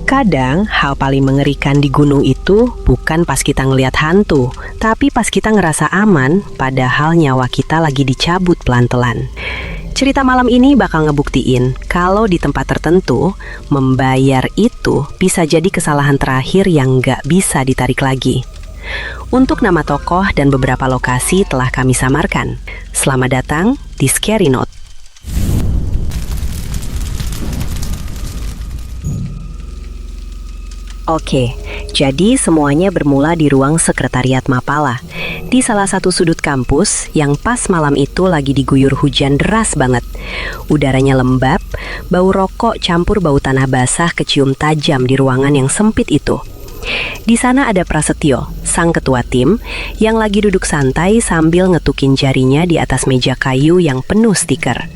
Kadang hal paling mengerikan di gunung itu bukan pas kita ngelihat hantu, tapi pas kita ngerasa aman padahal nyawa kita lagi dicabut pelan-pelan. Cerita malam ini bakal ngebuktiin kalau di tempat tertentu, membayar itu bisa jadi kesalahan terakhir yang nggak bisa ditarik lagi. Untuk nama tokoh dan beberapa lokasi telah kami samarkan. Selamat datang di Scary Note. Oke, jadi semuanya bermula di ruang sekretariat Mapala, di salah satu sudut kampus yang pas malam itu lagi diguyur hujan deras banget. Udaranya lembab, bau rokok campur bau tanah basah kecium tajam di ruangan yang sempit itu. Di sana ada Prasetyo, sang ketua tim, yang lagi duduk santai sambil ngetukin jarinya di atas meja kayu yang penuh stiker.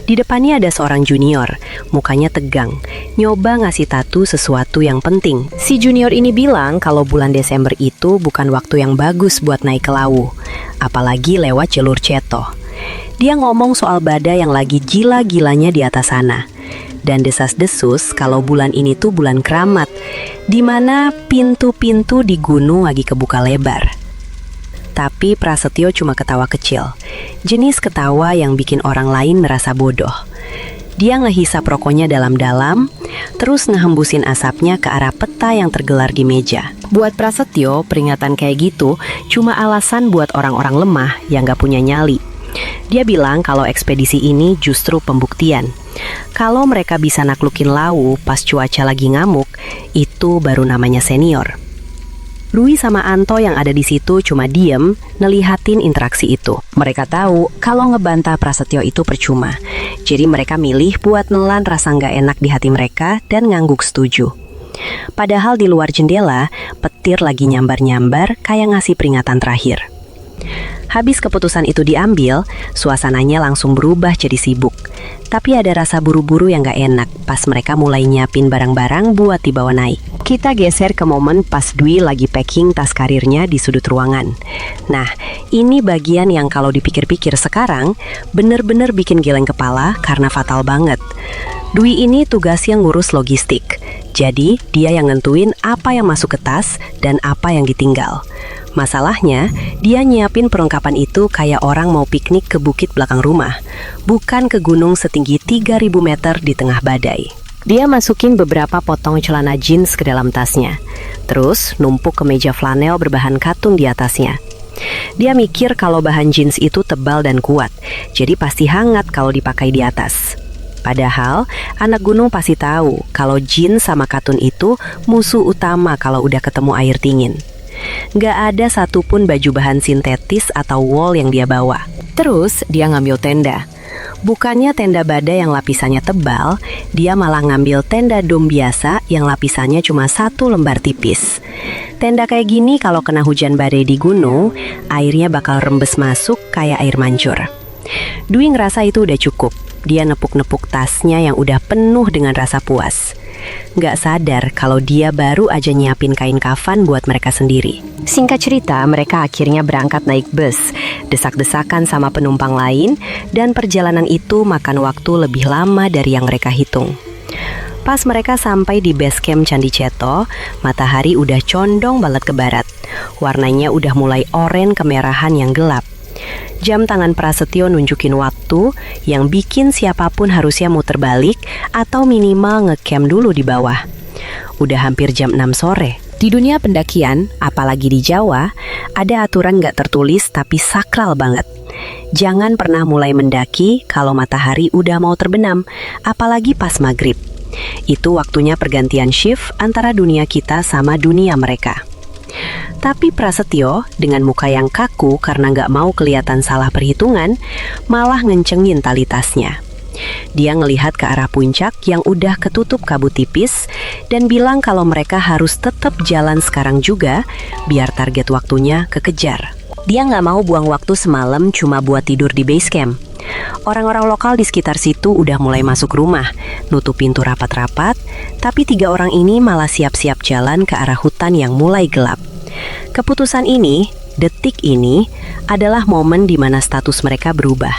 Di depannya ada seorang junior, mukanya tegang, nyoba ngasih tato sesuatu yang penting. Si junior ini bilang kalau bulan Desember itu bukan waktu yang bagus buat naik ke Lawu, apalagi lewat jalur Ceto. Dia ngomong soal badai yang lagi gila-gilanya di atas sana. Dan desas-desus kalau bulan ini tuh bulan keramat, di mana pintu-pintu di gunung lagi kebuka lebar. Tapi Prasetyo cuma ketawa kecil, jenis ketawa yang bikin orang lain merasa bodoh. Dia ngehisap rokoknya dalam-dalam, terus ngehembusin asapnya ke arah peta yang tergelar di meja. Buat Prasetyo, peringatan kayak gitu cuma alasan buat orang-orang lemah yang gak punya nyali. Dia bilang kalau ekspedisi ini justru pembuktian. Kalau mereka bisa naklukin Lawu pas cuaca lagi ngamuk, itu baru namanya senior. Rui sama Anto yang ada di situ cuma diem ngelihatin interaksi itu. Mereka tahu kalau ngebantah Prasetyo itu percuma. Jadi mereka milih buat nelan rasa nggak enak di hati mereka dan ngangguk setuju. Padahal di luar jendela, petir lagi nyambar-nyambar kayak ngasih peringatan terakhir. Habis keputusan itu diambil, suasananya langsung berubah jadi sibuk. Tapi ada rasa buru-buru yang gak enak pas mereka mulai nyiapin barang-barang buat dibawa naik. Kita geser ke momen pas Dwi lagi packing tas karirnya di sudut ruangan. Nah, ini bagian yang kalau dipikir-pikir sekarang bener-bener bikin geleng kepala karena fatal banget. Dwi ini tugasnya ngurus logistik. Jadi, dia yang nentuin apa yang masuk ke tas dan apa yang ditinggal. Masalahnya, dia nyiapin perlengkapan itu kayak orang mau piknik ke bukit belakang rumah, bukan ke gunung setinggi 3.000 meter di tengah badai. Dia masukin beberapa potong celana jeans ke dalam tasnya, terus numpuk ke meja flanel berbahan katun di atasnya. Dia mikir kalau bahan jeans itu tebal dan kuat, jadi pasti hangat kalau dipakai di atas. Padahal, anak gunung pasti tahu kalau jeans sama katun itu musuh utama kalau udah ketemu air dingin. Gak ada satupun baju bahan sintetis atau wool yang dia bawa. Terus dia ngambil tenda. Bukannya tenda badai yang lapisannya tebal, dia malah ngambil tenda dom biasa yang lapisannya cuma 1 lembar tipis. Tenda kayak gini kalau kena hujan badai di gunung, airnya bakal rembes masuk kayak air mancur. Dwi ngerasa itu udah cukup. Dia nepuk-nepuk tasnya yang udah penuh dengan rasa puas. Gak sadar kalau dia baru aja nyiapin kain kafan buat mereka sendiri. Singkat cerita, mereka akhirnya berangkat naik bus, desak-desakan sama penumpang lain, dan perjalanan itu makan waktu lebih lama dari yang mereka hitung. Pas mereka sampai di base camp Candi Ceto, matahari udah condong banget ke barat. Warnanya udah mulai oranye kemerahan yang gelap. Jam tangan Prasetyo nunjukin waktu yang bikin siapapun harusnya muter balik atau minimal ngecamp dulu di bawah. Udah hampir jam 6 sore. Di dunia pendakian, apalagi di Jawa, ada aturan gak tertulis tapi sakral banget. Jangan pernah mulai mendaki kalau matahari udah mau terbenam, apalagi pas maghrib. Itu waktunya pergantian shift antara dunia kita sama dunia mereka. Tapi Prasetyo dengan muka yang kaku karena gak mau kelihatan salah perhitungan, malah ngencengin tali tasnya. Dia ngelihat ke arah puncak yang udah ketutup kabut tipis dan bilang kalau mereka harus tetap jalan sekarang juga biar target waktunya kekejar. Dia gak mau buang waktu semalam cuma buat tidur di base camp. Orang-orang lokal di sekitar situ udah mulai masuk rumah, nutup pintu rapat-rapat, tapi 3 orang ini malah siap-siap jalan ke arah hutan yang mulai gelap. Keputusan ini, detik ini, adalah momen di mana status mereka berubah.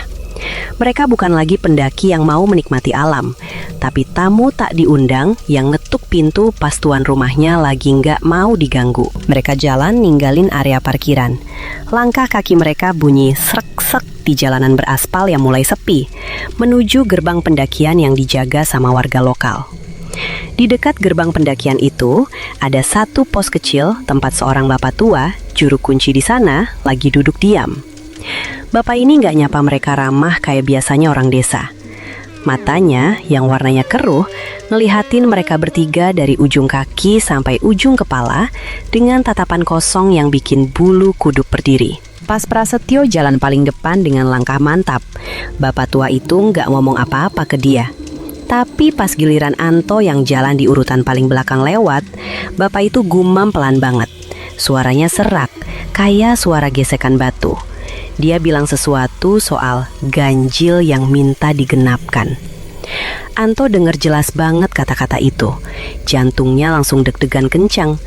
Mereka bukan lagi pendaki yang mau menikmati alam, tapi tamu tak diundang yang ngetuk pintu pas tuan rumahnya lagi nggak mau diganggu. Mereka jalan ninggalin area parkiran. Langkah kaki mereka bunyi srek-srek di jalanan beraspal yang mulai sepi, menuju gerbang pendakian yang dijaga sama warga lokal. Di dekat gerbang pendakian itu, ada satu pos kecil tempat seorang bapak tua, juru kunci di sana, lagi duduk diam. Bapak ini nggak nyapa mereka ramah kayak biasanya orang desa. Matanya yang warnanya keruh ngelihatin mereka bertiga dari ujung kaki sampai ujung kepala dengan tatapan kosong yang bikin bulu kuduk berdiri. Pas Prasetyo jalan paling depan dengan langkah mantap, bapak tua itu nggak ngomong apa-apa ke dia. Tapi pas giliran Anto yang jalan di urutan paling belakang lewat, bapak itu gumam pelan banget. Suaranya serak, kayak suara gesekan batu. Dia bilang sesuatu soal ganjil yang minta digenapkan. Anto dengar jelas banget kata-kata itu. Jantungnya langsung deg-degan kencang.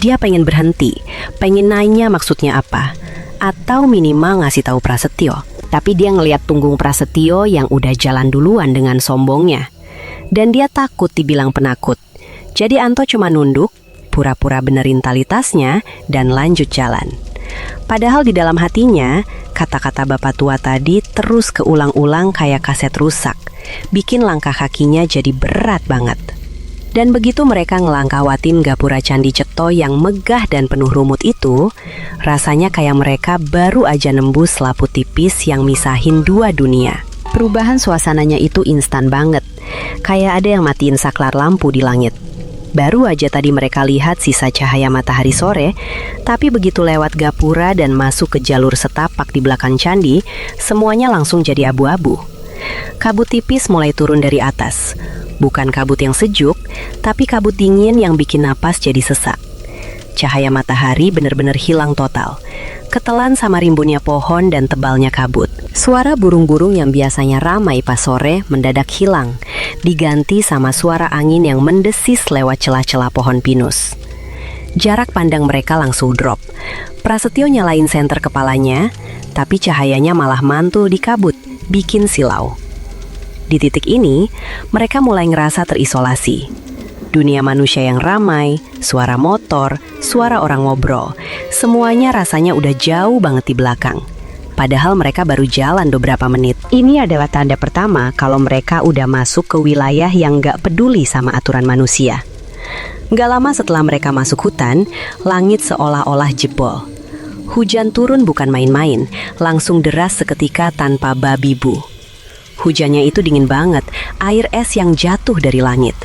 Dia pengen berhenti, pengen nanya maksudnya apa, atau minimal ngasih tahu Prasetyo. Tapi dia ngelihat punggung Prasetyo yang udah jalan duluan dengan sombongnya. Dan dia takut dibilang penakut. Jadi Anto cuma nunduk, pura-pura benerin tali tasnya, dan lanjut jalan. Padahal di dalam hatinya, kata-kata bapak tua tadi terus keulang-ulang kayak kaset rusak, bikin langkah kakinya jadi berat banget. Dan begitu mereka ngelangkawatin gapura Candi Ceto yang megah dan penuh rumut itu, rasanya kayak mereka baru aja nembus selaput tipis yang misahin dua dunia. Perubahan suasananya itu instan banget, kayak ada yang matiin saklar lampu di langit. Baru aja tadi mereka lihat sisa cahaya matahari sore, tapi begitu lewat gapura dan masuk ke jalur setapak di belakang candi, semuanya langsung jadi abu-abu. Kabut tipis mulai turun dari atas. Bukan kabut yang sejuk, tapi kabut dingin yang bikin napas jadi sesak. Cahaya matahari benar-benar hilang total. Ketelan sama rimbunnya pohon dan tebalnya kabut. Suara burung-burung yang biasanya ramai pas sore mendadak hilang, diganti sama suara angin yang mendesis lewat celah-celah pohon pinus. Jarak pandang mereka langsung drop. Prasetyo nyalain senter kepalanya, tapi cahayanya malah mantul di kabut, bikin silau. Di titik ini, mereka mulai ngerasa terisolasi. Dunia manusia yang ramai, suara motor, suara orang ngobrol, semuanya rasanya udah jauh banget di belakang. Padahal mereka baru jalan beberapa menit. Ini adalah tanda pertama kalau mereka udah masuk ke wilayah yang gak peduli sama aturan manusia. Gak lama setelah mereka masuk hutan, langit seolah-olah jebol. Hujan turun bukan main-main, langsung deras seketika tanpa babi bu. Hujannya itu dingin banget, air es yang jatuh dari langit.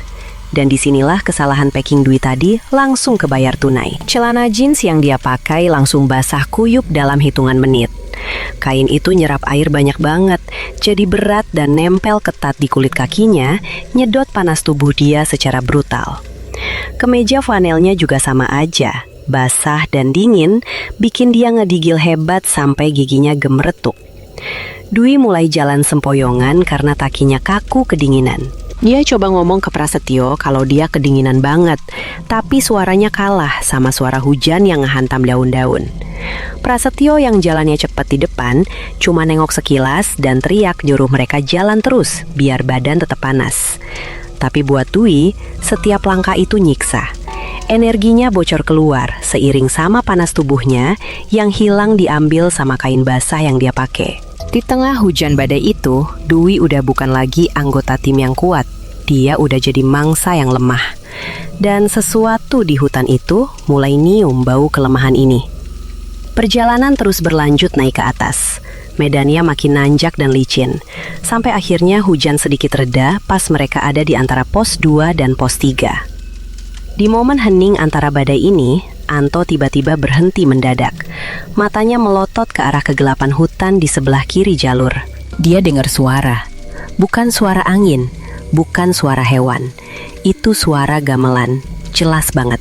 Dan disinilah kesalahan packing Dwi tadi langsung kebayar tunai. Celana jeans yang dia pakai langsung basah kuyup dalam hitungan menit. Kain itu nyerap air banyak banget, jadi berat dan nempel ketat di kulit kakinya, nyedot panas tubuh dia secara brutal. Kemeja flanelnya juga sama aja, basah dan dingin, bikin dia ngegigil hebat sampai giginya gemeretuk. Dwi mulai jalan sempoyongan karena kakinya kaku kedinginan. Dia coba ngomong ke Prasetyo kalau dia kedinginan banget, tapi suaranya kalah sama suara hujan yang ngehantam daun-daun. Prasetyo yang jalannya cepat di depan, cuma nengok sekilas dan teriak nyuruh mereka jalan terus biar badan tetap panas. Tapi buat Dwi, setiap langkah itu nyiksa. Energinya bocor keluar seiring sama panas tubuhnya yang hilang diambil sama kain basah yang dia pakai. Di tengah hujan badai itu, Dwi udah bukan lagi anggota tim yang kuat. Dia udah jadi mangsa yang lemah. Dan sesuatu di hutan itu mulai nyium bau kelemahan ini. Perjalanan terus berlanjut naik ke atas. Medannya makin nanjak dan licin. Sampai akhirnya hujan sedikit reda pas mereka ada di antara pos 2 dan pos 3. Di momen hening antara badai ini, Anto tiba-tiba berhenti mendadak. Matanya melotot ke arah kegelapan hutan di sebelah kiri jalur. Dia dengar suara. Bukan suara angin, bukan suara hewan. Itu suara gamelan, jelas banget.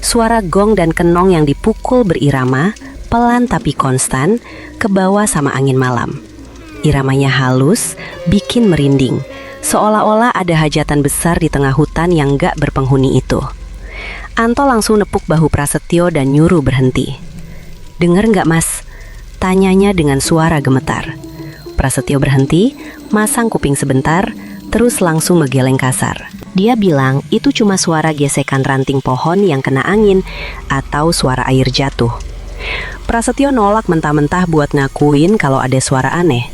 Suara gong dan kenong yang dipukul berirama, pelan tapi konstan, ke bawah sama angin malam. Iramanya halus, bikin merinding. Seolah-olah ada hajatan besar di tengah hutan yang gak berpenghuni itu. Anto langsung nepuk bahu Prasetyo dan nyuruh berhenti. "Dengar nggak mas?" Tanyanya dengan suara gemetar. Prasetyo berhenti, masang kuping sebentar, terus langsung menggeleng kasar. Dia bilang itu cuma suara gesekan ranting pohon yang kena angin atau suara air jatuh. Prasetyo nolak mentah-mentah buat ngakuin kalau ada suara aneh.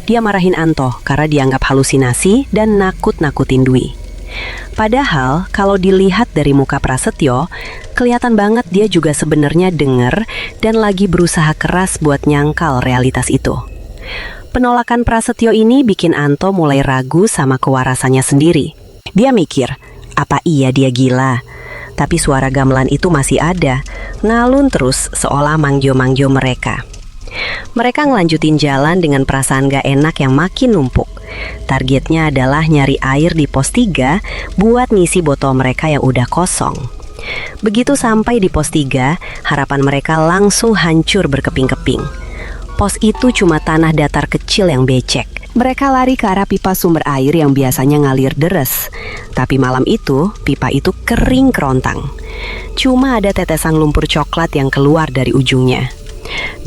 Dia marahin Anto karena dianggap halusinasi dan nakut-nakutin Dwi. Padahal kalau dilihat dari muka Prasetyo, kelihatan banget dia juga sebenarnya denger dan lagi berusaha keras buat nyangkal realitas itu. Penolakan Prasetyo ini bikin Anto mulai ragu sama kewarasannya sendiri. Dia mikir, apa iya dia gila? Tapi suara gamelan itu masih ada, ngalun terus seolah mangjo-mangjo mereka. Mereka ngelanjutin jalan dengan perasaan gak enak yang makin numpuk. Targetnya adalah nyari air di pos 3 buat ngisi botol mereka yang udah kosong. Begitu sampai di pos 3, harapan mereka langsung hancur berkeping-keping. Pos itu cuma tanah datar kecil yang becek. Mereka lari ke arah pipa sumber air yang biasanya ngalir deres. Tapi malam itu, pipa itu kering kerontang. Cuma ada tetesan lumpur coklat yang keluar dari ujungnya.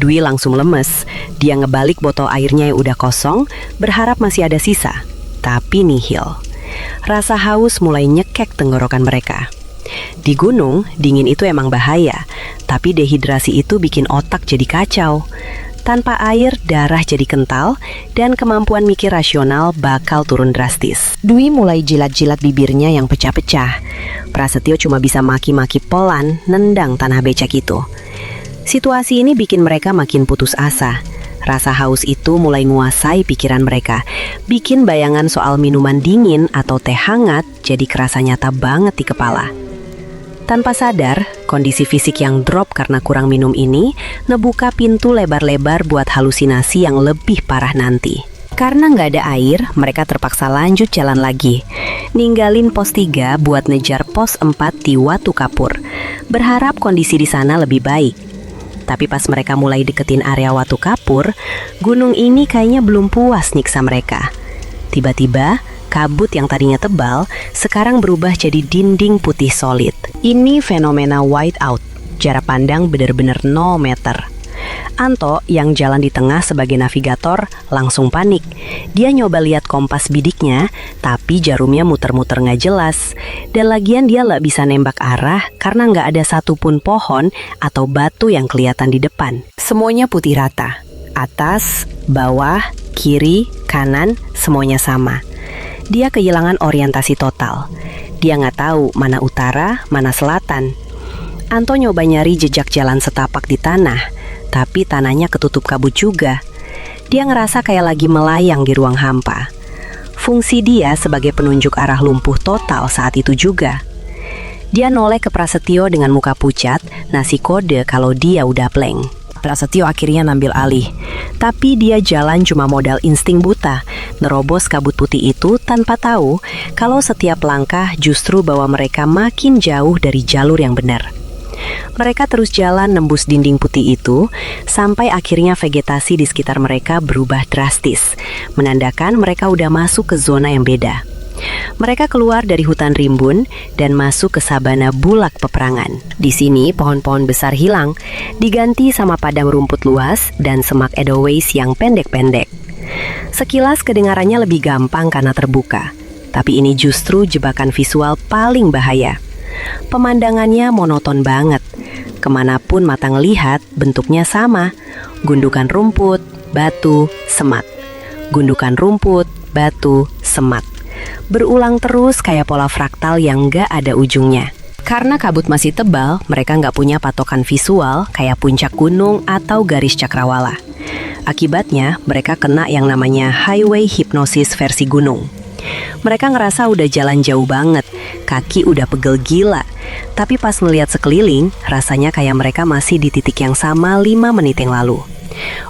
Dwi langsung lemes. Dia ngebalik botol airnya yang udah kosong, berharap masih ada sisa. Tapi nihil. Rasa haus mulai nyekek tenggorokan mereka. Di gunung, dingin itu emang bahaya. Tapi dehidrasi itu bikin otak jadi kacau. Tanpa air, darah jadi kental, dan kemampuan mikir rasional bakal turun drastis. Dwi mulai jilat-jilat bibirnya yang pecah-pecah. Prasetyo cuma bisa maki-maki pelan, nendang tanah becek itu. Situasi ini bikin mereka makin putus asa. Rasa haus itu mulai nguasai pikiran mereka, bikin bayangan soal minuman dingin atau teh hangat jadi kerasa nyata banget di kepala. Tanpa sadar, kondisi fisik yang drop karena kurang minum ini ngebuka pintu lebar-lebar buat halusinasi yang lebih parah nanti. Karena nggak ada air, mereka terpaksa lanjut jalan lagi. Ninggalin pos 3 buat ngejar pos 4 di Watu Kapur. Berharap kondisi di sana lebih baik. Tapi pas mereka mulai deketin area Watu Kapur, gunung ini kayaknya belum puas nyiksa mereka. Tiba-tiba, kabut yang tadinya tebal sekarang berubah jadi dinding putih solid. Ini fenomena whiteout. Jarak pandang bener-bener 0 meter. Anto yang jalan di tengah sebagai navigator langsung panik. Dia nyoba lihat kompas bidiknya, tapi jarumnya muter-muter nggak jelas. Dan lagian dia nggak bisa nembak arah karena nggak ada satupun pohon atau batu yang kelihatan di depan. Semuanya putih rata. Atas, bawah, kiri, kanan, semuanya sama. Dia kehilangan orientasi total. Dia nggak tahu mana utara, mana selatan. Anto nyoba nyari jejak jalan setapak di tanah, tapi tanahnya ketutup kabut juga. Dia ngerasa kayak lagi melayang di ruang hampa. Fungsi dia sebagai penunjuk arah lumpuh total saat itu juga. Dia noleh ke Prasetyo dengan muka pucat, ngasih kode kalau dia udah blank. Prasetyo akhirnya ngambil alih. Tapi dia jalan cuma modal insting buta, nerobos kabut putih itu tanpa tahu kalau setiap langkah justru bawa mereka makin jauh dari jalur yang benar. Mereka terus jalan nembus dinding putih itu, sampai akhirnya vegetasi di sekitar mereka berubah drastis, menandakan mereka udah masuk ke zona yang beda. Mereka keluar dari hutan rimbun dan masuk ke sabana bulak peperangan. Di sini pohon-pohon besar hilang, diganti sama padang rumput luas dan semak edelweiss yang pendek-pendek. Sekilas kedengarannya lebih gampang karena terbuka, tapi ini justru jebakan visual paling bahaya. Pemandangannya monoton banget. Kemanapun mata ngelihat, bentuknya sama. Gundukan rumput, batu, semak. Gundukan rumput, batu, semak. Berulang terus kayak pola fraktal yang gak ada ujungnya. Karena kabut masih tebal, mereka gak punya patokan visual kayak puncak gunung atau garis cakrawala. Akibatnya, mereka kena yang namanya highway hypnosis versi gunung. Mereka ngerasa udah jalan jauh banget, kaki udah pegel gila. Tapi pas melihat sekeliling, rasanya kayak mereka masih di titik yang sama 5 menit yang lalu.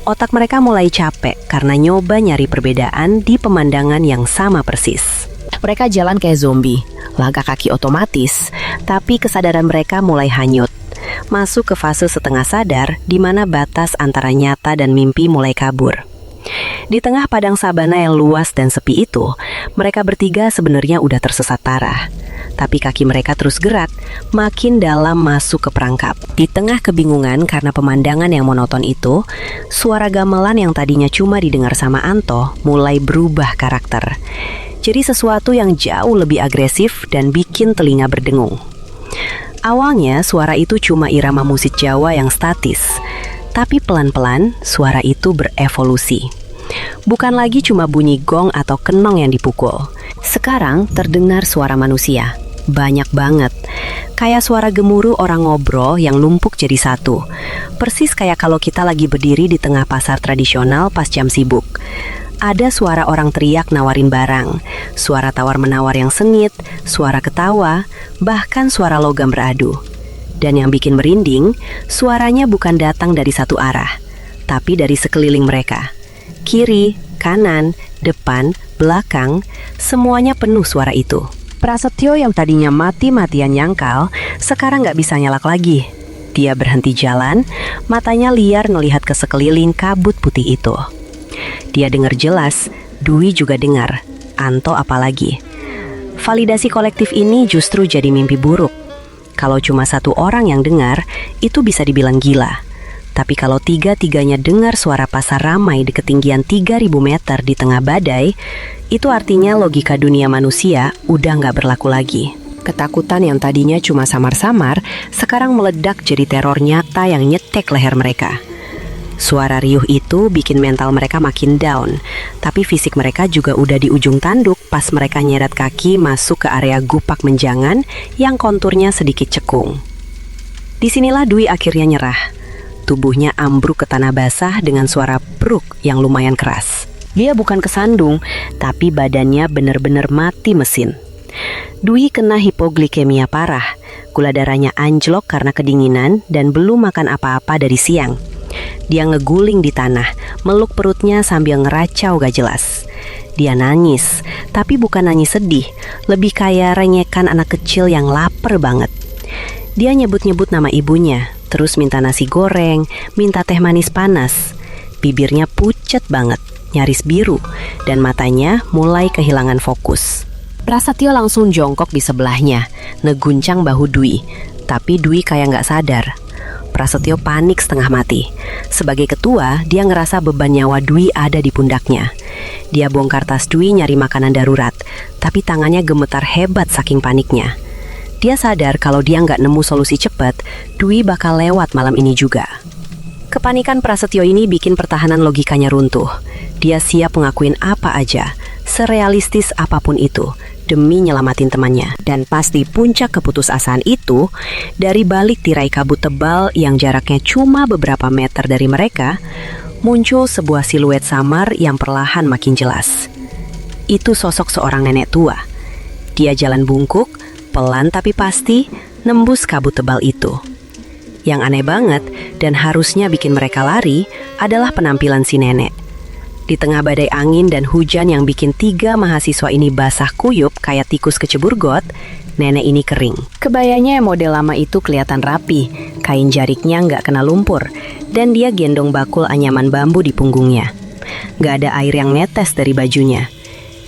Otak mereka mulai capek karena nyoba nyari perbedaan di pemandangan yang sama persis. Mereka jalan kayak zombie, langkah kaki otomatis, tapi kesadaran mereka mulai hanyut. Masuk ke fase setengah sadar di mana batas antara nyata dan mimpi mulai kabur. Di tengah padang sabana yang luas dan sepi itu, mereka bertiga sebenarnya udah tersesat parah. Tapi kaki mereka terus gerak, makin dalam masuk ke perangkap. Di tengah kebingungan karena pemandangan yang monoton itu, suara gamelan yang tadinya cuma didengar sama Anto mulai berubah karakter. Jadi sesuatu yang jauh lebih agresif dan bikin telinga berdengung. Awalnya suara itu cuma irama musik Jawa yang statis, tapi pelan-pelan suara itu berevolusi. Bukan lagi cuma bunyi gong atau kenong yang dipukul. Sekarang terdengar suara manusia. Banyak banget. Kayak suara gemuruh orang ngobrol yang numpuk jadi satu. Persis kayak kalau kita lagi berdiri di tengah pasar tradisional pas jam sibuk. Ada suara orang teriak nawarin barang, suara tawar-menawar yang sengit, suara ketawa, bahkan suara logam beradu. Dan yang bikin merinding, suaranya bukan datang dari satu arah, tapi dari sekeliling mereka. Kiri, kanan, depan, belakang, semuanya penuh suara itu. Prasetyo yang tadinya mati-matian nyangkal, sekarang gak bisa nyalak lagi. Dia berhenti jalan, matanya liar melihat ke sekeliling kabut putih itu. Dia dengar jelas, Dwi juga dengar, Anto apalagi. Validasi kolektif ini justru jadi mimpi buruk. Kalau cuma satu orang yang dengar, itu bisa dibilang gila. Tapi kalau tiga-tiganya dengar suara pasar ramai di ketinggian 3.000 meter di tengah badai, itu artinya logika dunia manusia udah nggak berlaku lagi. Ketakutan yang tadinya cuma samar-samar, sekarang meledak jadi teror nyata yang nyetek leher mereka. Suara riuh itu bikin mental mereka makin down, tapi fisik mereka juga udah di ujung tanduk pas mereka nyeret kaki masuk ke area gupak menjangan yang konturnya sedikit cekung. Disinilah Dwi akhirnya nyerah. Tubuhnya ambruk ke tanah basah dengan suara bruk yang lumayan keras. Dia bukan kesandung, tapi badannya benar-benar mati mesin. Dwi kena hipoglikemia parah, gula darahnya anjlok karena kedinginan dan belum makan apa-apa dari siang. Dia ngeguling di tanah, meluk perutnya sambil ngeracau gak jelas. Dia nangis, tapi bukan nangis sedih, lebih kayak renyekan anak kecil yang lapar banget. Dia nyebut-nyebut nama ibunya, terus minta nasi goreng, minta teh manis panas. Bibirnya pucet banget, nyaris biru, dan matanya mulai kehilangan fokus. Prasetyo langsung jongkok di sebelahnya, ngeguncang bahu Dwi, tapi Dwi kayak gak sadar. Prasetyo panik setengah mati. Sebagai ketua, dia ngerasa beban nyawa Dwi ada di pundaknya. Dia bongkar tas Dwi nyari makanan darurat, tapi tangannya gemetar hebat saking paniknya. Dia sadar kalau dia nggak nemu solusi cepat, Dwi bakal lewat malam ini juga. Kepanikan Prasetyo ini bikin pertahanan logikanya runtuh. Dia siap ngakuin apa aja, serealistis apapun itu, demi nyelamatin temannya. Dan pas di puncak keputusasaan itu, dari balik tirai kabut tebal yang jaraknya cuma beberapa meter dari mereka, muncul sebuah siluet samar yang perlahan makin jelas. Itu sosok seorang nenek tua. Dia jalan bungkuk, pelan tapi pasti, nembus kabut tebal itu. Yang aneh banget dan harusnya bikin mereka lari adalah penampilan si nenek. Di tengah badai angin dan hujan yang bikin 3 mahasiswa ini basah kuyup kayak tikus kecebur got, nenek ini kering. Kebayanya yang model lama itu kelihatan rapi, kain jariknya nggak kena lumpur, dan dia gendong bakul anyaman bambu di punggungnya. Nggak ada air yang netes dari bajunya.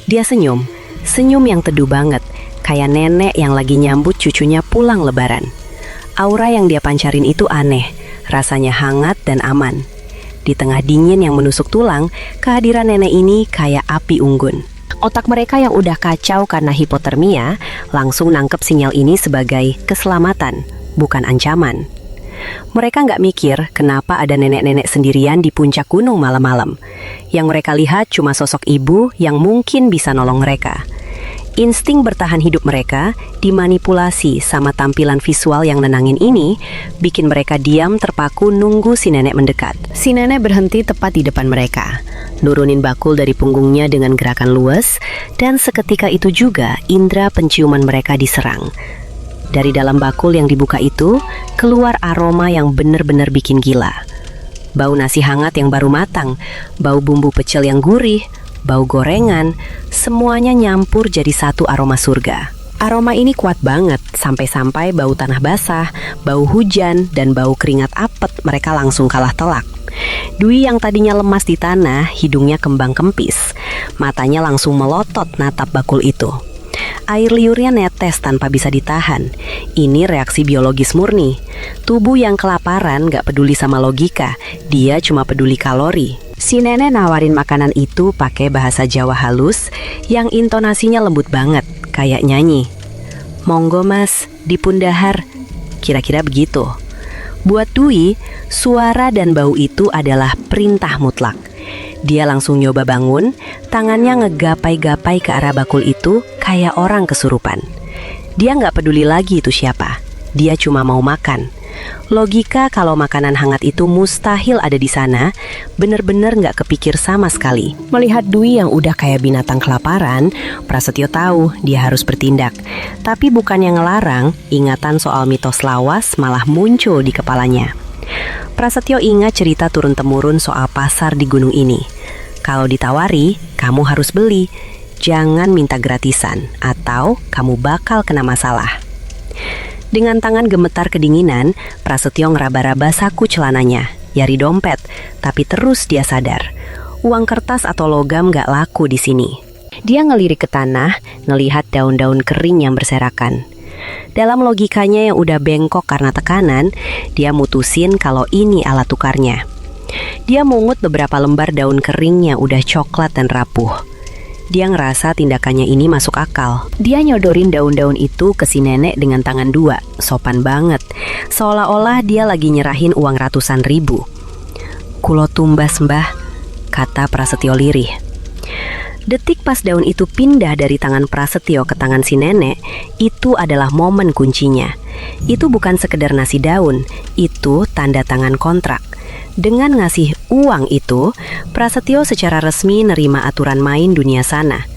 Dia senyum, senyum yang teduh banget, kayak nenek yang lagi nyambut cucunya pulang lebaran. Aura yang dia pancarin itu aneh, rasanya hangat dan aman. Di tengah dingin yang menusuk tulang, kehadiran nenek ini kayak api unggun. Otak mereka yang udah kacau karena hipotermia langsung nangkep sinyal ini sebagai keselamatan, bukan ancaman. Mereka nggak mikir kenapa ada nenek-nenek sendirian di puncak gunung malam-malam. Yang mereka lihat cuma sosok ibu yang mungkin bisa nolong mereka. Insting bertahan hidup mereka dimanipulasi sama tampilan visual yang nenangin ini, bikin mereka diam terpaku nunggu si nenek mendekat. Si nenek berhenti tepat di depan mereka, nurunin bakul dari punggungnya dengan gerakan luas, dan seketika itu juga indera penciuman mereka diserang. Dari dalam bakul yang dibuka itu, keluar aroma yang benar-benar bikin gila. Bau nasi hangat yang baru matang, bau bumbu pecel yang gurih, bau gorengan, semuanya nyampur jadi satu aroma surga. Aroma ini kuat banget, sampai-sampai bau tanah basah, bau hujan, dan bau keringat apet mereka langsung kalah telak. Dwi yang tadinya lemas di tanah, hidungnya kembang kempis. Matanya langsung melotot natap bakul itu. Air liurnya netes tanpa bisa ditahan. Ini reaksi biologis murni. Tubuh yang kelaparan gak peduli sama logika, dia cuma peduli kalori. Si nenek nawarin makanan itu pakai bahasa Jawa halus yang intonasinya lembut banget, kayak nyanyi. Monggo mas, dipundahar. Kira-kira begitu. Buat Dwi, suara dan bau itu adalah perintah mutlak. Dia langsung nyoba bangun, tangannya ngegapai-gapai ke arah bakul itu kayak orang kesurupan. Dia nggak peduli lagi itu siapa, dia cuma mau makan. Logika kalau makanan hangat itu mustahil ada di sana, bener-bener nggak kepikir sama sekali. Melihat Dwi yang udah kayak binatang kelaparan, Prasetyo tahu dia harus bertindak. Tapi bukannya ngelarang, ingatan soal mitos lawas malah muncul di kepalanya. Prasetyo ingat cerita turun-temurun soal pasar di gunung ini. Kalau ditawari, kamu harus beli. Jangan minta gratisan, atau kamu bakal kena masalah. Dengan tangan gemetar kedinginan, Prasetyo ngeraba-raba saku celananya, nyari dompet, tapi terus dia sadar. Uang kertas atau logam gak laku di sini. Dia ngelirik ke tanah, ngelihat daun-daun kering yang berserakan. Dalam logikanya yang udah bengkok karena tekanan, dia mutusin kalau ini alat tukarnya. Dia mungut beberapa lembar daun kering yang udah coklat dan rapuh. Dia ngerasa tindakannya ini masuk akal. Dia nyodorin daun-daun itu ke si nenek dengan tangan dua, sopan banget. Seolah-olah dia lagi nyerahin uang ratusan ribu. Kulo tumbas mbah, kata Prasetyo lirih. Detik pas daun itu pindah dari tangan Prasetyo ke tangan si nenek, itu adalah momen kuncinya. Itu bukan sekedar nasi daun, itu tanda tangan kontrak. Dengan ngasih uang itu, Prasetyo secara resmi nerima aturan main dunia sana.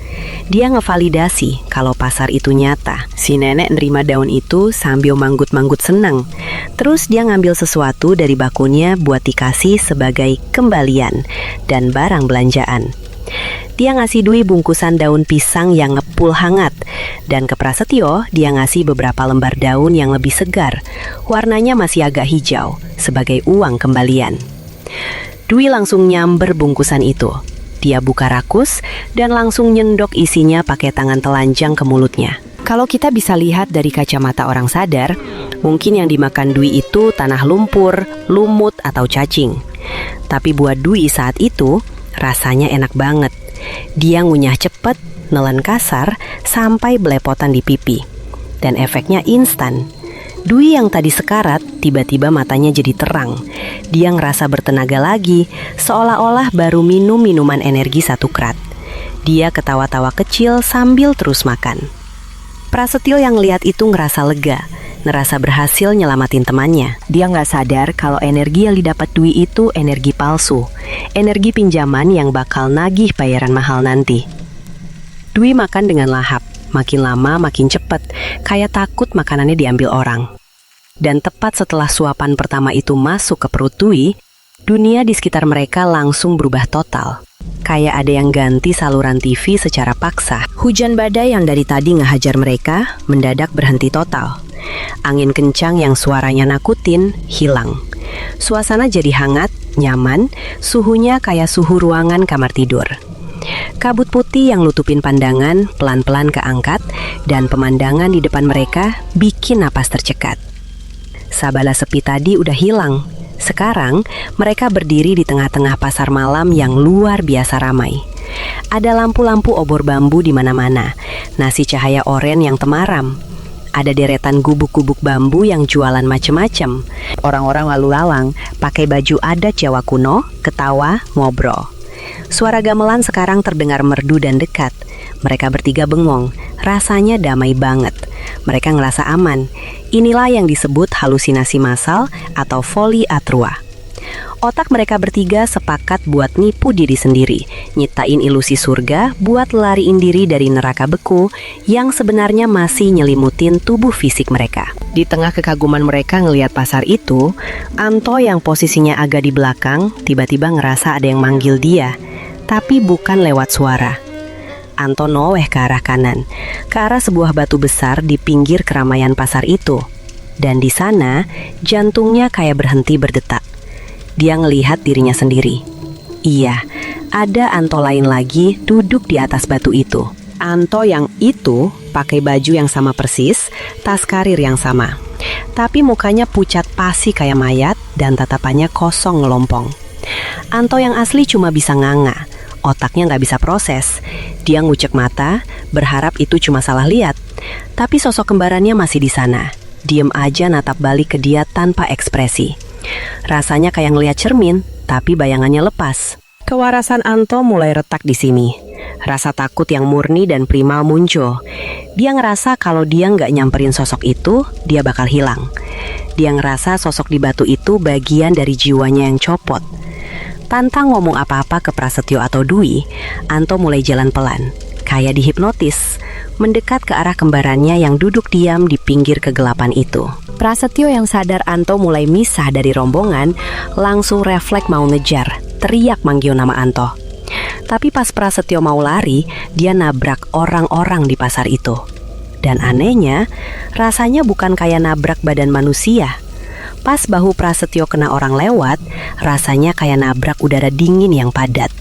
Dia ngevalidasi kalau pasar itu nyata. Si nenek nerima daun itu sambil manggut-manggut senang. Terus dia ngambil sesuatu dari bakunya buat dikasih sebagai kembalian dan barang belanjaan. Dia ngasih Dwi bungkusan daun pisang yang ngepul hangat. Dan ke Prasetyo, dia ngasih beberapa lembar daun yang lebih segar. Warnanya masih agak hijau, sebagai uang kembalian. Dwi langsung nyamber bungkusan itu. Dia buka rakus dan langsung nyendok isinya pakai tangan telanjang ke mulutnya. Kalau kita bisa lihat dari kacamata orang sadar, mungkin yang dimakan Dwi itu tanah lumpur, lumut, atau cacing. Tapi buat Dwi saat itu, rasanya enak banget. Dia ngunyah cepet, nelen kasar, sampai belepotan di pipi. Dan efeknya instan. Dwi yang tadi sekarat, tiba-tiba matanya jadi terang. Dia ngerasa bertenaga lagi, seolah-olah baru minum minuman energi 1 krat. Dia ketawa-tawa kecil sambil terus makan. Prasetyo yang lihat itu ngerasa lega, ngerasa berhasil nyelamatin temannya. Dia nggak sadar kalau energi yang didapat Dwi itu energi palsu, energi pinjaman yang bakal nagih bayaran mahal nanti. Dwi makan dengan lahap, makin lama makin cepet, kayak takut makanannya diambil orang. Dan tepat setelah suapan pertama itu masuk ke perut Dwi, dunia di sekitar mereka langsung berubah total. Kayak ada yang ganti saluran TV secara paksa. Hujan badai yang dari tadi ngehajar mereka mendadak berhenti total. Angin kencang yang suaranya nakutin hilang. Suasana jadi hangat, nyaman, suhunya kayak suhu ruangan kamar tidur. Kabut putih yang nutupin pandangan pelan-pelan keangkat, dan pemandangan di depan mereka bikin napas tercekat. Sabala sepi tadi udah hilang. Sekarang mereka berdiri di tengah-tengah pasar malam yang luar biasa ramai. Ada lampu-lampu obor bambu di mana-mana, nasi cahaya oranye yang temaram. Ada deretan gubuk-gubuk bambu yang jualan macem-macem. Orang-orang lalu lalang pakai baju adat Jawa kuno, ketawa, ngobrol. Suara gamelan sekarang terdengar merdu dan dekat. Mereka bertiga bengong, rasanya damai banget. Mereka ngerasa aman. Inilah yang disebut halusinasi massal atau folie à trois. Otak mereka bertiga sepakat buat nipu diri sendiri, nyiptain ilusi surga buat lariin diri dari neraka beku yang sebenarnya masih nyelimutin tubuh fisik mereka. Di tengah kekaguman mereka ngelihat pasar itu, Anto yang posisinya agak di belakang tiba-tiba ngerasa ada yang manggil dia, tapi bukan lewat suara. Anto noleh ke arah kanan, ke arah sebuah batu besar di pinggir keramaian pasar itu. Dan di sana, jantungnya kayak berhenti berdetak. Dia ngelihat dirinya sendiri. Iya, ada Anto lain lagi duduk di atas batu itu. Anto yang itu pakai baju yang sama persis, tas karir yang sama. Tapi mukanya pucat pasi kayak mayat dan tatapannya kosong ngelompong. Anto yang asli cuma bisa nganga, otaknya nggak bisa proses. Dia ngucek mata, berharap itu cuma salah lihat. Tapi sosok kembarannya masih di sana. Diem aja natap balik ke dia tanpa ekspresi. Rasanya kayak ngeliat cermin, tapi bayangannya lepas. Kewarasan Anto mulai retak di sini. Rasa takut yang murni dan primal muncul. Dia ngerasa kalau dia nggak nyamperin sosok itu, dia bakal hilang. Dia ngerasa sosok di batu itu bagian dari jiwanya yang copot. Tanpa ngomong apa-apa ke Prasetyo atau Dwi, Anto mulai jalan pelan, kayak dihipnotis, mendekat ke arah kembarannya yang duduk diam di pinggir kegelapan itu. Prasetyo yang sadar Anto mulai misah dari rombongan, langsung refleks mau ngejar, teriak manggil nama Anto. Tapi pas Prasetyo mau lari, dia nabrak orang-orang di pasar itu. Dan anehnya, rasanya bukan kayak nabrak badan manusia. Pas bahu Prasetyo kena orang lewat, rasanya kayak nabrak udara dingin yang padat.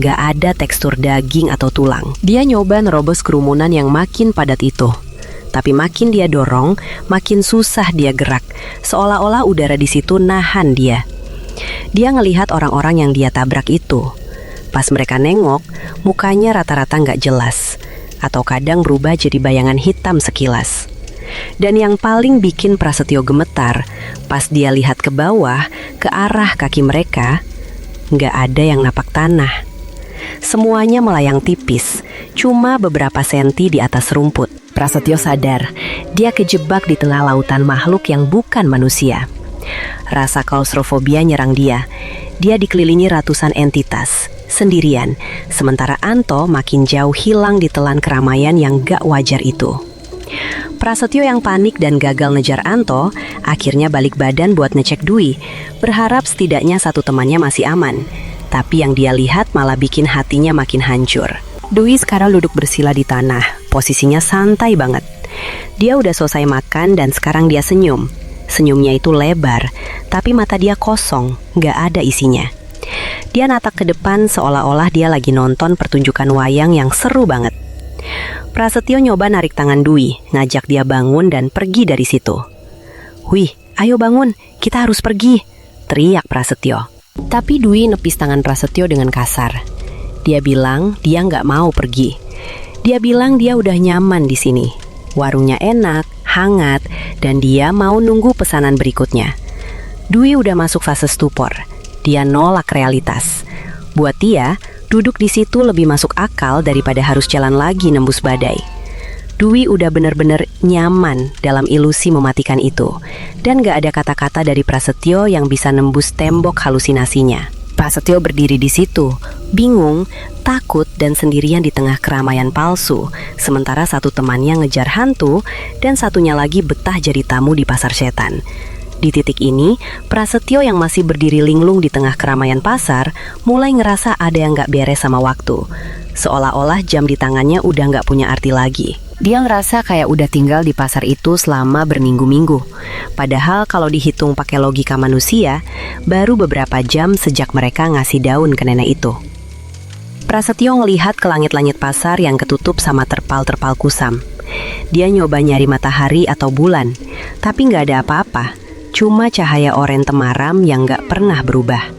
Gak ada tekstur daging atau tulang. Dia nyoba nerobos kerumunan yang makin padat itu. Tapi makin dia dorong, makin susah dia gerak. Seolah-olah udara di situ nahan dia. Dia ngelihat orang-orang yang dia tabrak itu. Pas mereka nengok, mukanya rata-rata nggak jelas, atau kadang berubah jadi bayangan hitam sekilas. Dan yang paling bikin Prasetyo gemetar, pas dia lihat ke bawah, ke arah kaki mereka, nggak ada yang napak tanah. Semuanya melayang tipis, cuma beberapa senti di atas rumput. Prasetyo sadar, dia kejebak di tengah lautan makhluk yang bukan manusia. Rasa klaustrofobia nyerang dia. Dia dikelilingi ratusan entitas, sendirian, sementara Anto makin jauh hilang ditelan keramaian yang gak wajar itu. Prasetyo yang panik dan gagal ngejar Anto, akhirnya balik badan buat ngecek Dwi, berharap setidaknya satu temannya masih aman. Tapi yang dia lihat malah bikin hatinya makin hancur. Dwi sekarang duduk bersila di tanah, posisinya santai banget. Dia udah selesai makan dan sekarang dia senyum. Senyumnya itu lebar, tapi mata dia kosong, gak ada isinya. Dia natap ke depan seolah-olah dia lagi nonton pertunjukan wayang yang seru banget. Prasetyo nyoba narik tangan Dwi, ngajak dia bangun dan pergi dari situ. "Wih, ayo bangun, kita harus pergi," teriak Prasetyo. Tapi Dwi nepis tangan Prasetyo dengan kasar. Dia bilang dia nggak mau pergi. Dia bilang dia udah nyaman di sini. Warungnya enak, hangat, dan dia mau nunggu pesanan berikutnya. Dwi udah masuk fase stupor. Dia nolak realitas. Buat dia, duduk di situ lebih masuk akal daripada harus jalan lagi nembus badai. Dwi udah bener-bener nyaman dalam ilusi mematikan itu. Dan gak ada kata-kata dari Prasetyo yang bisa nembus tembok halusinasinya. Prasetyo berdiri di situ, bingung, takut dan sendirian di tengah keramaian palsu. Sementara satu temannya ngejar hantu dan satunya lagi betah jadi tamu di pasar setan. Di titik ini, Prasetyo yang masih berdiri linglung di tengah keramaian pasar mulai ngerasa ada yang gak beres sama waktu. Seolah-olah jam di tangannya udah gak punya arti lagi. Dia ngerasa kayak udah tinggal di pasar itu selama berminggu-minggu. Padahal kalau dihitung pakai logika manusia, baru beberapa jam sejak mereka ngasih daun ke nenek itu. Prasetyo ngelihat ke langit-langit pasar yang ketutup sama terpal-terpal kusam. Dia nyoba nyari matahari atau bulan, tapi nggak ada apa-apa. Cuma cahaya oranye temaram yang nggak pernah berubah.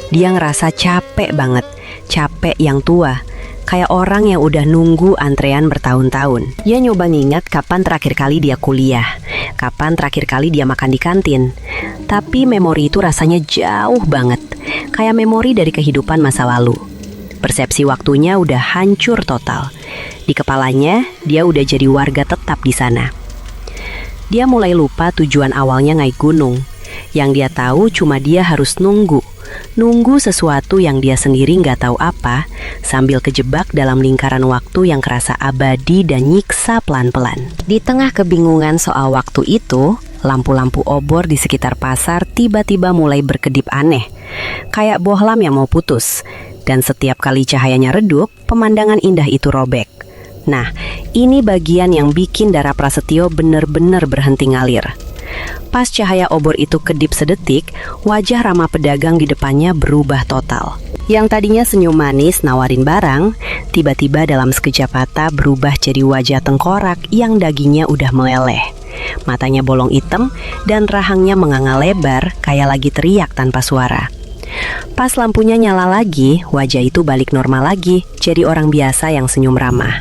Dia ngerasa capek banget, capek yang tua. Kayak orang yang udah nunggu antrean bertahun-tahun. Dia nyoba ngingat kapan terakhir kali dia kuliah, kapan terakhir kali dia makan di kantin. Tapi memori itu rasanya jauh banget, kayak memori dari kehidupan masa lalu. Persepsi waktunya udah hancur total. Di kepalanya, dia udah jadi warga tetap di sana. Dia mulai lupa tujuan awalnya naik gunung. Yang dia tahu cuma dia harus nunggu sesuatu yang dia sendiri nggak tahu apa, sambil kejebak dalam lingkaran waktu yang kerasa abadi dan nyiksa pelan-pelan. Di tengah kebingungan soal waktu itu, lampu-lampu obor di sekitar pasar tiba-tiba mulai berkedip aneh, kayak bohlam yang mau putus. Dan setiap kali cahayanya redup, pemandangan indah itu robek. Nah, ini bagian yang bikin darah Prasetyo bener-bener berhenti ngalir. Pas cahaya obor itu kedip sedetik, wajah ramah pedagang di depannya berubah total. Yang tadinya senyum manis nawarin barang, tiba-tiba dalam sekejap mata berubah jadi wajah tengkorak yang dagingnya udah meleleh. Matanya bolong hitam dan rahangnya menganga lebar kayak lagi teriak tanpa suara. Pas lampunya nyala lagi, wajah itu balik normal lagi, jadi orang biasa yang senyum ramah.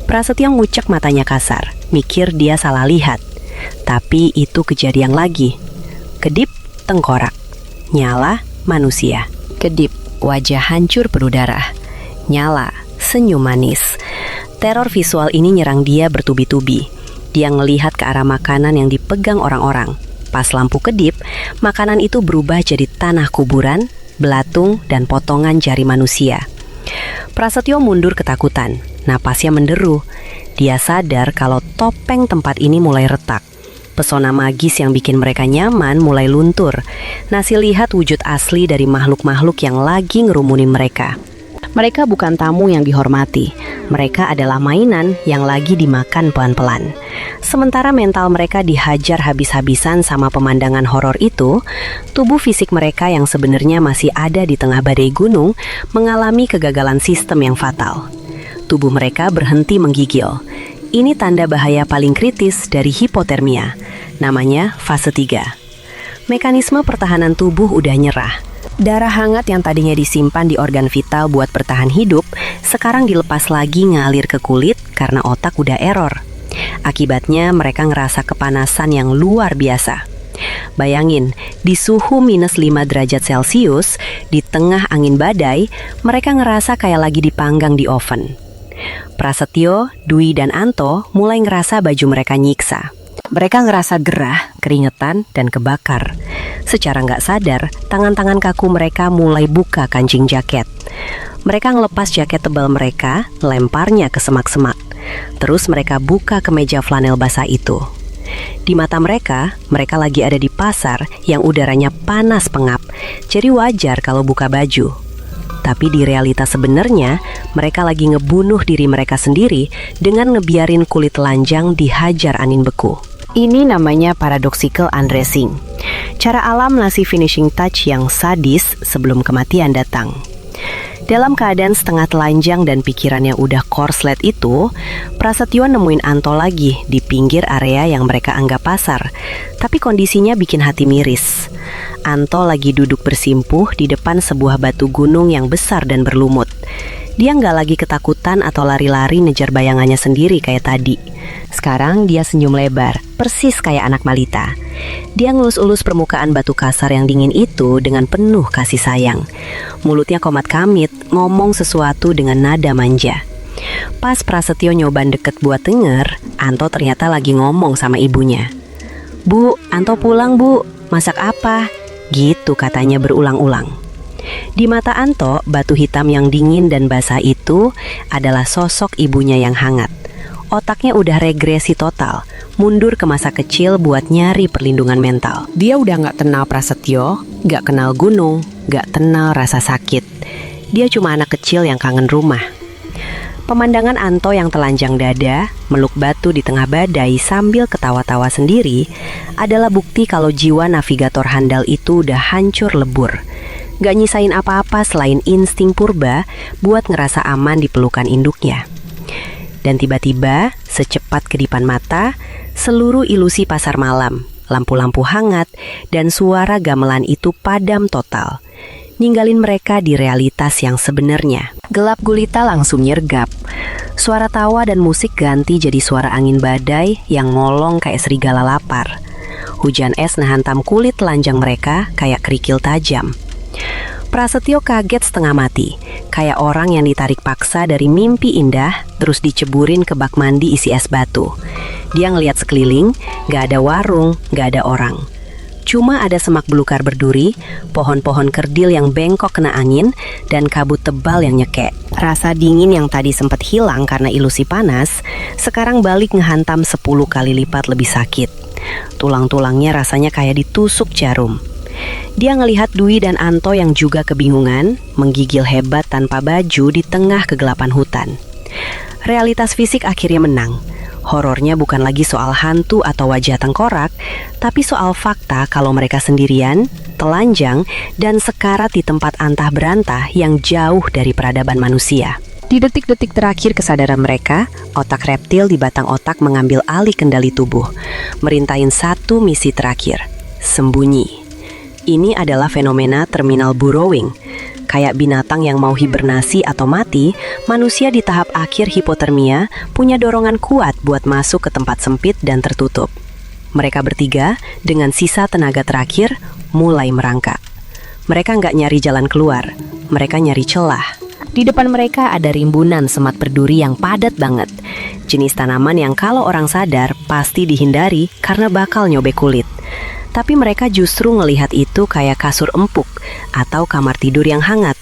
Prasetyo ngucek matanya kasar, mikir dia salah lihat. Tapi itu kejadian lagi. Kedip, tengkorak. Nyala, manusia. Kedip, wajah hancur penuh darah. Nyala, senyum manis. Teror visual ini nyerang dia bertubi-tubi. Dia ngelihat ke arah makanan yang dipegang orang-orang. Pas lampu kedip, makanan itu berubah jadi tanah kuburan, belatung, dan potongan jari manusia. Prasetyo mundur ketakutan, napasnya menderu. Dia sadar kalau topeng tempat ini mulai retak. Pesona magis yang bikin mereka nyaman mulai luntur. Nasi lihat wujud asli dari makhluk-makhluk yang lagi ngerumunin mereka. Mereka bukan tamu yang dihormati. Mereka adalah mainan yang lagi dimakan pelan-pelan. Sementara mental mereka dihajar habis-habisan sama pemandangan horor itu, tubuh fisik mereka yang sebenarnya masih ada di tengah badai gunung mengalami kegagalan sistem yang fatal. Tubuh mereka berhenti menggigil. Ini tanda bahaya paling kritis dari hipotermia. Namanya fase 3. Mekanisme pertahanan tubuh udah nyerah. Darah hangat yang tadinya disimpan di organ vital buat bertahan hidup, sekarang dilepas lagi ngalir ke kulit karena otak udah error. Akibatnya mereka ngerasa kepanasan yang luar biasa. Bayangin, di suhu minus 5 derajat Celcius, di tengah angin badai, mereka ngerasa kayak lagi dipanggang di oven. Prasetyo, Dwi, dan Anto mulai ngerasa baju mereka nyiksa. Mereka ngerasa gerah, keringetan, dan kebakar. Secara nggak sadar, tangan-tangan kaku mereka mulai buka kancing jaket. Mereka ngelepas jaket tebal mereka, lemparnya ke semak-semak. Terus mereka buka kemeja flanel basah itu. Di mata mereka lagi ada di pasar yang udaranya panas pengap. Jadi wajar kalau buka baju. Tapi di realitas sebenarnya, mereka lagi ngebunuh diri mereka sendiri dengan ngebiarin kulit telanjang dihajar angin beku. Ini namanya paradoxical undressing. Cara alam ngasih finishing touch yang sadis sebelum kematian datang. Dalam keadaan setengah telanjang dan pikirannya udah korslet itu, Prasetyo nemuin Anto lagi di pinggir area yang mereka anggap pasar. Tapi kondisinya bikin hati miris. Anto lagi duduk bersimpuh di depan sebuah batu gunung yang besar dan berlumut. Dia nggak lagi ketakutan atau lari-lari ngejar bayangannya sendiri kayak tadi. Sekarang dia senyum lebar, persis kayak anak balita. Dia ngelus-elus permukaan batu kasar yang dingin itu dengan penuh kasih sayang. Mulutnya komat kamit, ngomong sesuatu dengan nada manja. Pas Prasetyo nyoba deket buat denger, Anto ternyata lagi ngomong sama ibunya. "Bu, Anto pulang bu, masak apa?" Gitu katanya berulang-ulang. Di mata Anto, batu hitam yang dingin dan basah itu adalah sosok ibunya yang hangat. Otaknya udah regresi total, mundur ke masa kecil buat nyari perlindungan mental. Dia udah gak kenal Prasetyo, gak kenal gunung, gak kenal rasa sakit. Dia cuma anak kecil yang kangen rumah. Pemandangan Anto yang telanjang dada, meluk batu di tengah badai sambil ketawa-tawa sendiri adalah bukti kalau jiwa navigator handal itu udah hancur lebur. Gak nyisain apa-apa selain insting purba buat ngerasa aman di pelukan induknya. Dan tiba-tiba, secepat kedipan mata, seluruh ilusi pasar malam, lampu-lampu hangat, dan suara gamelan itu padam total. Ninggalin mereka di realitas yang sebenarnya. Gelap gulita langsung nyergap. Suara tawa dan musik ganti jadi suara angin badai yang ngolong kayak serigala lapar. Hujan es ngehantam kulit telanjang mereka kayak kerikil tajam. Prasetyo kaget setengah mati, kayak orang yang ditarik paksa dari mimpi indah terus diceburin ke bak mandi isi es batu. Dia ngeliat sekeliling, gak ada warung, gak ada orang. Cuma ada semak belukar berduri, pohon-pohon kerdil yang bengkok kena angin, dan kabut tebal yang nyekek. Rasa dingin yang tadi sempat hilang karena ilusi panas, sekarang balik ngehantam 10 kali lipat lebih sakit. Tulang-tulangnya rasanya kayak ditusuk jarum. Dia ngelihat Dwi dan Anto yang juga kebingungan, menggigil hebat tanpa baju di tengah kegelapan hutan. Realitas fisik akhirnya menang. Horornya bukan lagi soal hantu atau wajah tengkorak, tapi soal fakta kalau mereka sendirian, telanjang, dan sekarat di tempat antah berantah yang jauh dari peradaban manusia. Di detik-detik terakhir kesadaran mereka, otak reptil di batang otak mengambil alih kendali tubuh, merintahin satu misi terakhir, sembunyi. Ini adalah fenomena terminal burrowing. Kayak binatang yang mau hibernasi atau mati, manusia di tahap akhir hipotermia punya dorongan kuat buat masuk ke tempat sempit dan tertutup. Mereka bertiga, dengan sisa tenaga terakhir, mulai merangkak. Mereka nggak nyari jalan keluar, mereka nyari celah. Di depan mereka ada rimbunan semat berduri yang padat banget. Jenis tanaman yang kalau orang sadar pasti dihindari karena bakal nyobek kulit. Tapi mereka justru ngelihat itu kayak kasur empuk atau kamar tidur yang hangat.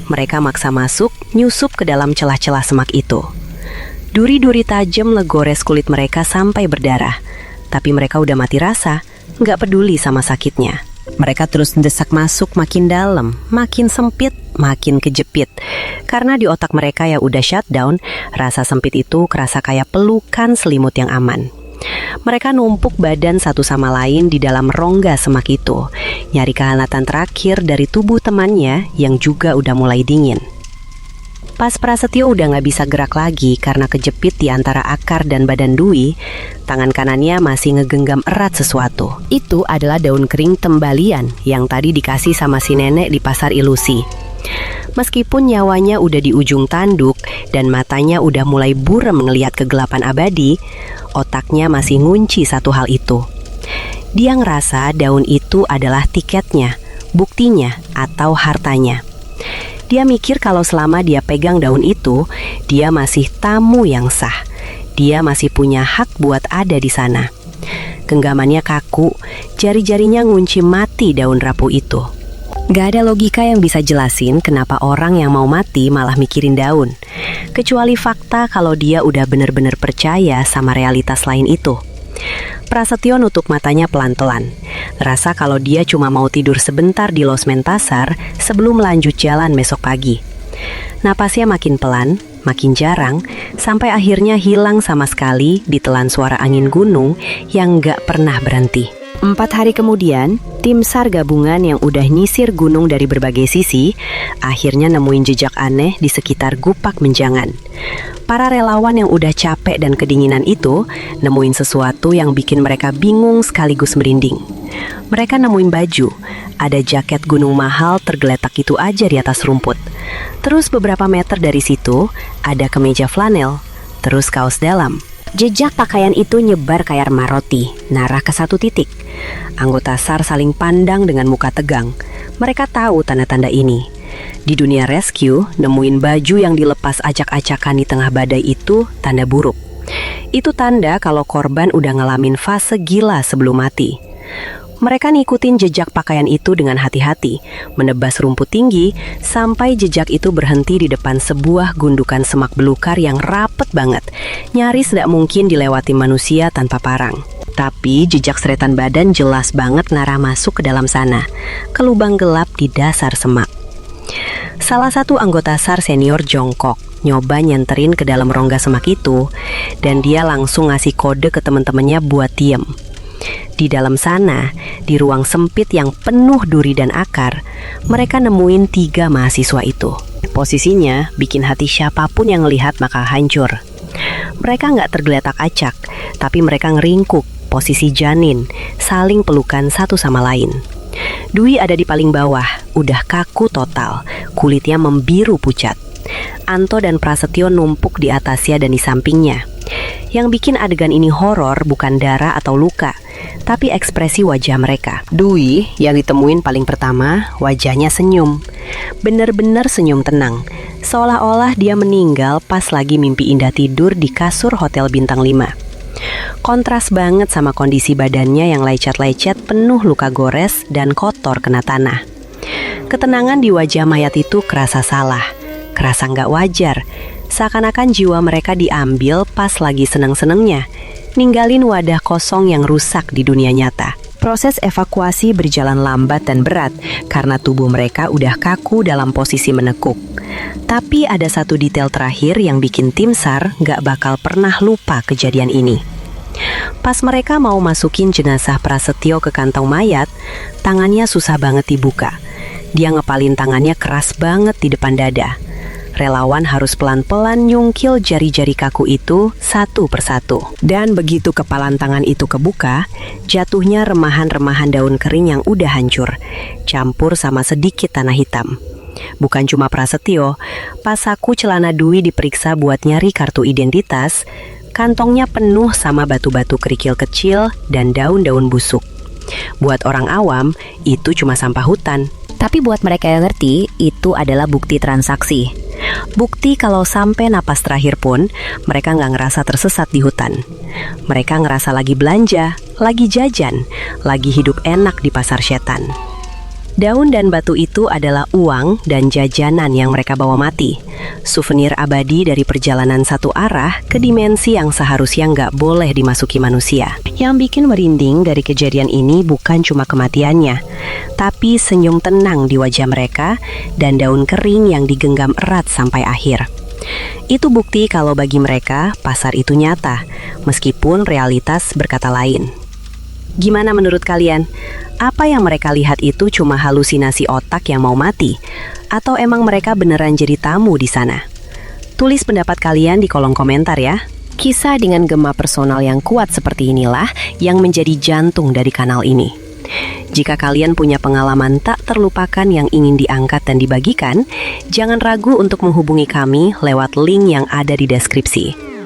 Mereka maksa masuk, nyusup ke dalam celah-celah semak itu. Duri-duri tajam ngegores kulit mereka sampai berdarah. Tapi mereka udah mati rasa, nggak peduli sama sakitnya. Mereka terus mendesak masuk makin dalam, makin sempit, makin kejepit. Karena di otak mereka yang udah shutdown, rasa sempit itu kerasa kayak pelukan selimut yang aman. Mereka numpuk badan satu sama lain di dalam rongga semak itu, nyari kehangatan terakhir dari tubuh temannya yang juga udah mulai dingin. Pas Prasetyo udah gak bisa gerak lagi karena kejepit di antara akar dan badan Dwi, tangan kanannya masih ngegenggam erat sesuatu. Itu adalah daun kering tembalian yang tadi dikasih sama si nenek di pasar ilusi. Meskipun nyawanya udah di ujung tanduk dan matanya udah mulai buram ngelihat kegelapan abadi, otaknya masih ngunci satu hal itu. Dia ngerasa daun itu adalah tiketnya, buktinya, atau hartanya. Dia mikir kalau selama dia pegang daun itu, dia masih tamu yang sah. Dia masih punya hak buat ada di sana. Genggamannya kaku, jari-jarinya ngunci mati daun rapuh itu. Gak ada logika yang bisa jelasin kenapa orang yang mau mati malah mikirin daun. Kecuali fakta kalau dia udah bener-bener percaya sama realitas lain itu. Prasetyo nutup matanya pelan-pelan. Rasa kalau dia cuma mau tidur sebentar di Los Mentasar sebelum lanjut jalan besok pagi. Napasnya makin pelan, makin jarang, sampai akhirnya hilang sama sekali ditelan suara angin gunung yang gak pernah berhenti. 4 hari kemudian, tim SAR gabungan yang udah nyisir gunung dari berbagai sisi, akhirnya nemuin jejak aneh di sekitar Gupak Menjangan. Para relawan yang udah capek dan kedinginan itu, nemuin sesuatu yang bikin mereka bingung sekaligus merinding. Mereka nemuin baju, ada jaket gunung mahal tergeletak itu aja di atas rumput. Terus beberapa meter dari situ, ada kemeja flanel, terus kaos dalam. Jejak pakaian itu nyebar kayak roti, narah ke satu titik. Anggota SAR saling pandang dengan muka tegang. Mereka tahu tanda-tanda ini. Di dunia rescue, nemuin baju yang dilepas acak-acakan di tengah badai itu tanda buruk. Itu tanda kalau korban udah ngalamin fase gila sebelum mati. Mereka ngikutin jejak pakaian itu dengan hati-hati, menebas rumput tinggi sampai jejak itu berhenti di depan sebuah gundukan semak belukar yang rapet banget, nyaris tidak mungkin dilewati manusia tanpa parang. Tapi jejak seretan badan jelas banget ngarah masuk ke dalam sana, ke lubang gelap di dasar semak. Salah satu anggota SAR senior jongkok, nyoba nyenterin ke dalam rongga semak itu, dan dia langsung ngasih kode ke teman-temannya buat diem. Di dalam sana, di ruang sempit yang penuh duri dan akar, mereka nemuin 3 mahasiswa itu. Posisinya bikin hati siapapun yang ngelihat bakal hancur. Mereka nggak tergeletak acak, tapi mereka ngeringkuk, posisi janin, saling pelukan satu sama lain. Dwi ada di paling bawah, udah kaku total, kulitnya membiru pucat. Anto dan Prasetyo numpuk di atasnya dan di sampingnya. Yang bikin adegan ini horor bukan darah atau luka, tapi ekspresi wajah mereka. Dwi yang ditemuin paling pertama, wajahnya senyum. Bener-bener senyum tenang, seolah-olah dia meninggal pas lagi mimpi indah tidur di kasur hotel bintang 5. Kontras banget sama kondisi badannya yang lecet-lecet penuh luka gores dan kotor kena tanah. Ketenangan di wajah mayat itu kerasa salah, kerasa nggak wajar. Seakan-akan jiwa mereka diambil pas lagi seneng-senengnya, ninggalin wadah kosong yang rusak di dunia nyata. Proses evakuasi berjalan lambat dan berat karena tubuh mereka udah kaku dalam posisi menekuk. Tapi ada satu detail terakhir yang bikin tim SAR nggak bakal pernah lupa kejadian ini. Pas mereka mau masukin jenazah Prasetyo ke kantong mayat, tangannya susah banget dibuka. Dia ngepalin tangannya keras banget di depan dada. Relawan harus pelan-pelan nyungkil jari-jari kaku itu satu persatu. Dan begitu kepalan tangan itu kebuka, jatuhnya remahan-remahan daun kering yang udah hancur, campur sama sedikit tanah hitam. Bukan cuma Prasetyo, pas saku celana Dwi diperiksa buat nyari kartu identitas, kantongnya penuh sama batu-batu kerikil kecil dan daun-daun busuk. Buat orang awam, itu cuma sampah hutan. Tapi buat mereka yang ngerti, itu adalah bukti transaksi. Bukti kalau sampai napas terakhir pun, mereka nggak ngerasa tersesat di hutan. Mereka ngerasa lagi belanja, lagi jajan, lagi hidup enak di pasar setan. Daun dan batu itu adalah uang dan jajanan yang mereka bawa mati. Souvenir abadi dari perjalanan satu arah ke dimensi yang seharusnya nggak boleh dimasuki manusia. Yang bikin merinding dari kejadian ini bukan cuma kematiannya, tapi senyum tenang di wajah mereka dan daun kering yang digenggam erat sampai akhir. Itu bukti kalau bagi mereka pasar itu nyata, meskipun realitas berkata lain. Gimana menurut kalian? Apa yang mereka lihat itu cuma halusinasi otak yang mau mati? Atau emang mereka beneran jadi tamu di sana? Tulis pendapat kalian di kolom komentar ya. Kisah dengan gema personal yang kuat seperti inilah yang menjadi jantung dari kanal ini. Jika kalian punya pengalaman tak terlupakan yang ingin diangkat dan dibagikan, jangan ragu untuk menghubungi kami lewat link yang ada di deskripsi.